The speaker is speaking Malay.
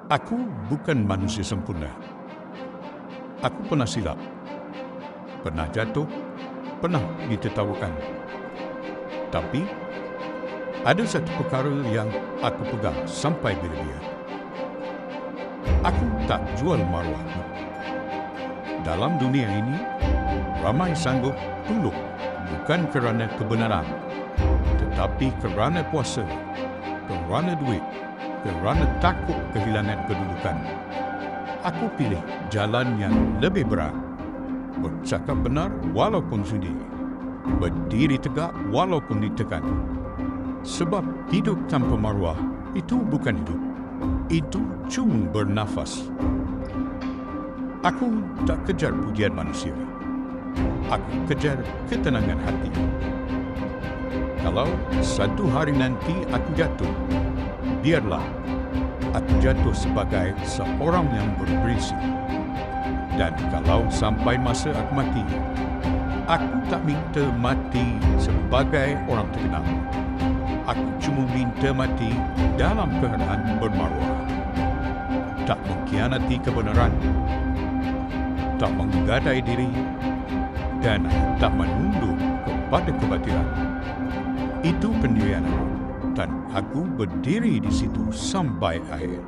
Aku bukan manusia sempurna. Aku pernah silap, pernah jatuh, pernah ditertawakan. Tapi, ada satu perkara yang aku pegang sampai bila-bila. Aku tak jual maruahku. Dalam dunia ini, ramai sanggup tunduk bukan kerana kebenaran, tetapi kerana kuasa, kerana duit, kerana takut kehilangan kedudukan. Aku pilih jalan yang lebih berat. Bercakap benar walaupun sudi. Berdiri tegak walaupun ditekan. Sebab hidup tanpa maruah itu bukan hidup. Itu cuma bernafas. Aku tak kejar pujian manusia. Aku kejar ketenangan hati. Kalau satu hari nanti aku jatuh, biarlah aku jatuh sebagai seorang yang berprinsip. Dan kalau sampai masa aku mati, aku tak minta mati sebagai orang terkenal. Aku cuma minta mati dalam keadaan bermaruah. Tak mengkhianati kebenaran, tak menggadai diri, dan tak menunduk kepada kebatilan. Itu pendirian aku, dan aku berdiri di situ sampai akhir.